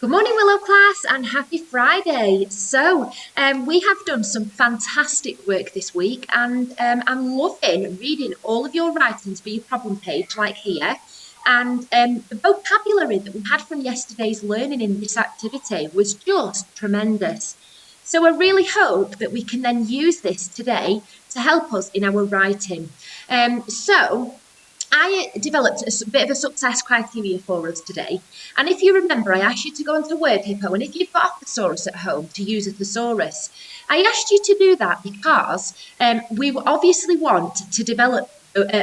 Good morning, Willow class, and happy Friday. We have done some fantastic work this week, and I'm loving reading all of your writings for your problem page, like here. And the vocabulary that we had from yesterday's learning in this activity was just tremendous. So I really hope that we can then use this today to help us in our writing. I developed a bit of a success criteria for us today. And if you remember, I asked you to go onto Word Hippo, and if you've got a thesaurus at home, to use a thesaurus. I asked you to do that because we obviously want to develop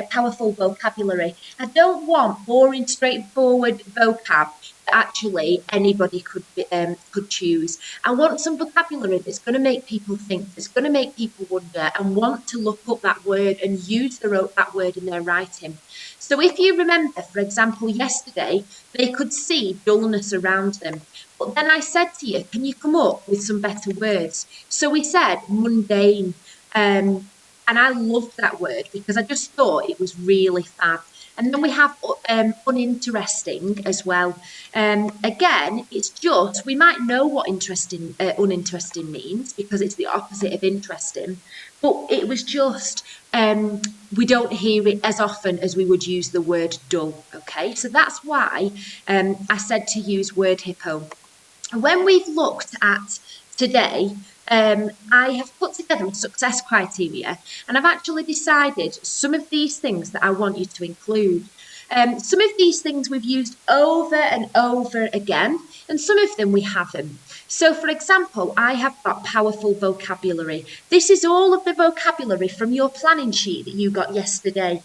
powerful vocabulary. I don't want boring, straightforward vocab that actually anybody could choose. I want some vocabulary that's going to make people think, that's going to make people wonder and want to look up that word and use that word in their writing. So if you remember, for example, yesterday, they could see dullness around them. But then I said to you, can you come up with some better words? So we said mundane. And I loved that word because I just thought it was really fab. And then we have uninteresting as well. Again, it's just, we might know what uninteresting means because it's the opposite of interesting. But it was just, we don't hear it as often as we would use the word dull. Okay, so that's why I said to use Word Hippo. When we've looked at today, I have put together a success criteria, and I've actually decided some of these things that I want you to include. Some of these things we've used over and over again, and some of them we haven't. So, for example, I have got powerful vocabulary. This is all of the vocabulary from your planning sheet that you got yesterday.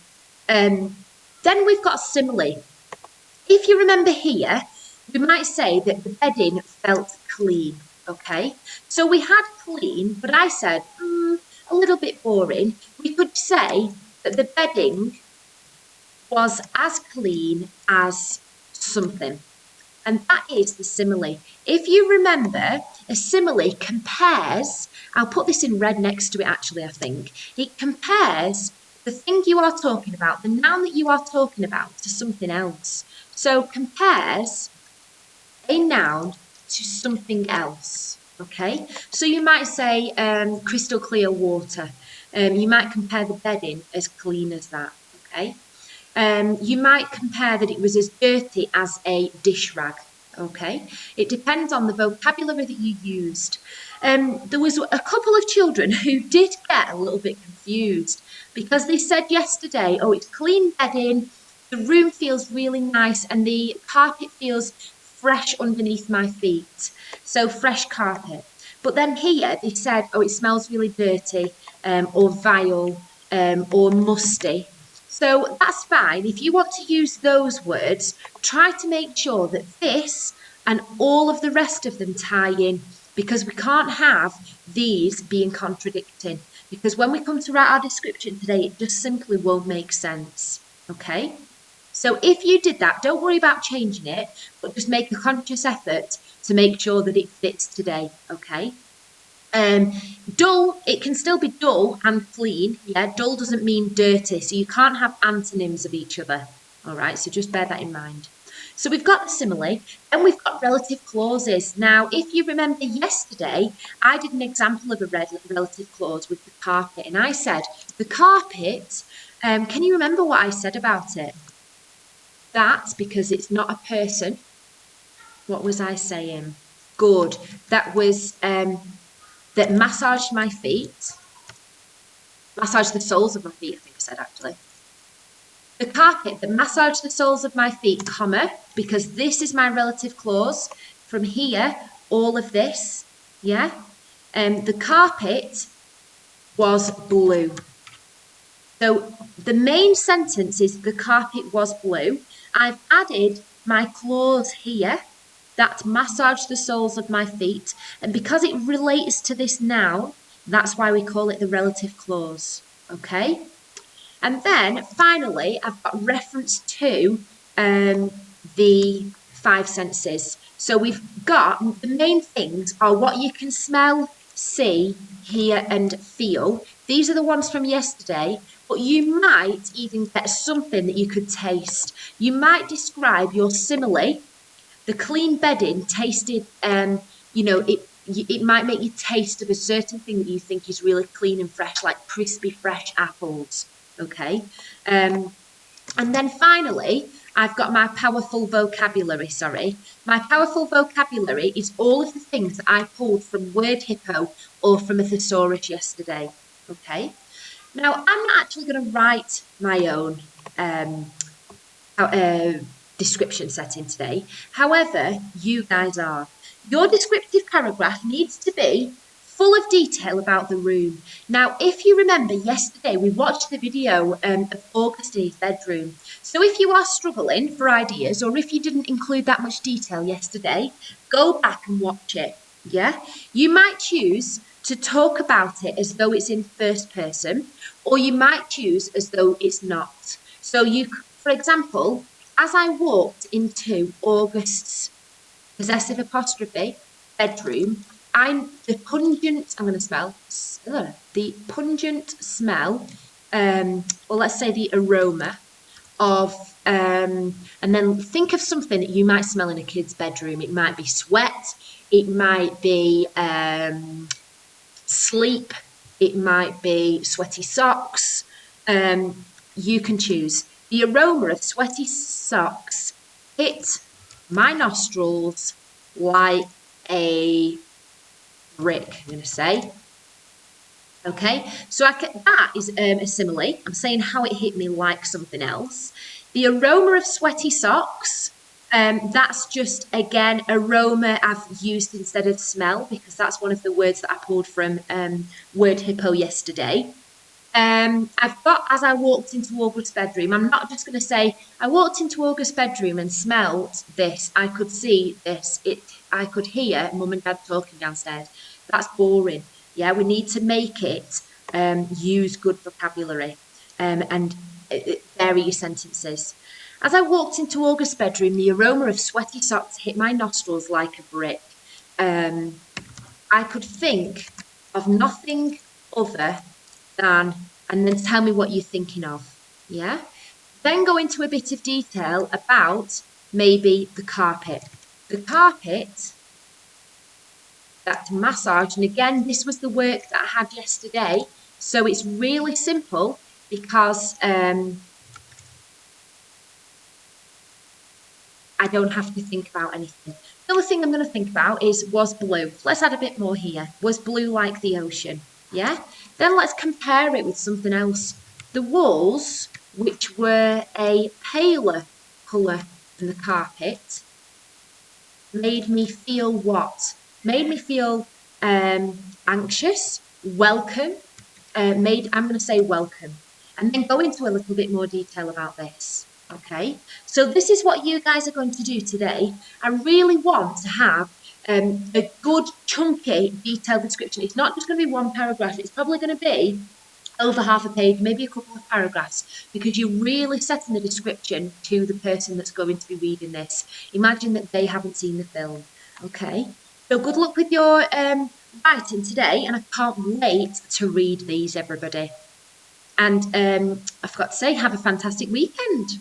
Then we've got simile. If you remember here, we might say that the bedding felt clean. Okay, so we had clean, but I said a little bit boring. We could say that the bedding was as clean as something, and that is the simile. If you remember, a simile compares, I'll put this in red next to it actually, I think. It compares the thing you are talking about, the noun that you are talking about, to something else. So compares a noun to something else. Okay, so you might say crystal clear water. You might compare the bedding as clean as that. Okay, you might compare that it was as dirty as a dish rag. Okay, it depends on the vocabulary that you used. There was a couple of children who did get a little bit confused because they said yesterday, oh, it's clean bedding, the room feels really nice, and the carpet feels fresh underneath my feet. So fresh carpet. But then here they said, oh, it smells really dirty, or vile, or musty. So that's fine. If you want to use those words, try to make sure that this and all of the rest of them tie in, because we can't have these being contradicting. Because when we come to write our description today, it just simply won't make sense. Okay? So if you did that, don't worry about changing it, but just make a conscious effort to make sure that it fits today, okay? Dull, it can still be dull and clean. Yeah, dull doesn't mean dirty, so you can't have antonyms of each other. All right, so just bear that in mind. So we've got the simile, and we've got relative clauses. Now, if you remember yesterday, I did an example of a relative clause with the carpet, and I said, the carpet, can you remember what I said about it? That, because it's not a person. What was I saying? Good. That was that massaged my feet. Massaged the soles of my feet, I think I said actually. The carpet that massaged the soles of my feet, comma, because this is my relative clause. From here, all of this, yeah? The carpet was blue. So the main sentence is the carpet was blue. I've added my clause here that massaged the soles of my feet, and because it relates to this noun, that's why we call it the relative clause. Okay, and then finally I've got reference to the 5 senses. So we've got the main things are what you can smell, see, hear and feel. These are the ones from yesterday, but you might even get something that you could taste. You might describe your simile The clean bedding tasted, it might make you taste of a certain thing that you think is really clean and fresh, like crispy fresh apples. Okay. And then finally, I've got my powerful vocabulary. Sorry. My powerful vocabulary is all of the things that I pulled from Word Hippo or from a thesaurus yesterday. Okay. Now, I'm not actually going to write my own description setting today. However, you guys are. Your descriptive paragraph needs to be full of detail about the room. Now, if you remember yesterday, we watched the video of August in his bedroom. So if you are struggling for ideas, or if you didn't include that much detail yesterday, go back and watch it. Yeah, you might choose to talk about it as though it's in first person, or you might choose as though it's not. So you, for example, as I walked into August's possessive apostrophe bedroom, the pungent smell, or let's say the aroma of, and then think of something that you might smell in a kid's bedroom. It might be sweat, it might be sleep, it might be sweaty socks. You can choose. The aroma of sweaty socks hit my nostrils like a brick, I'm going to say. Okay, so that is a simile. I'm saying how it hit me like something else. The aroma of sweaty socks, that's just, again, aroma I've used instead of smell, because that's one of the words that I pulled from Word Hippo yesterday. I've got, as I walked into August's bedroom, I'm not just going to say, I walked into August's bedroom and smelled this. I could see this. I could hear mum and dad talking downstairs. That's boring. Yeah, we need to make it use good vocabulary and vary your sentences. As I walked into August's bedroom, the aroma of sweaty socks hit my nostrils like a brick. I could think of nothing other than, and then tell me what you're thinking of. Yeah? Then go into a bit of detail about maybe the carpet. The carpet that massage, and again, this was the work that I had yesterday, so it's really simple because I don't have to think about anything. The other thing I'm going to think about is, was blue. Let's add a bit more here. Was blue like the ocean? Yeah? Then let's compare it with something else. The walls, which were a paler colour than the carpet, made me feel what? Made me feel anxious, welcome. I'm going to say welcome. And then go into a little bit more detail about this. Okay, so this is what you guys are going to do today. I really want to have a good, chunky, detailed description. It's not just going to be one paragraph. It's probably going to be over half a page, maybe a couple of paragraphs, because you're really setting the description to the person that's going to be reading this. Imagine that they haven't seen the film. Okay, so good luck with your writing today, and I can't wait to read these, everybody. And I forgot to say, have a fantastic weekend.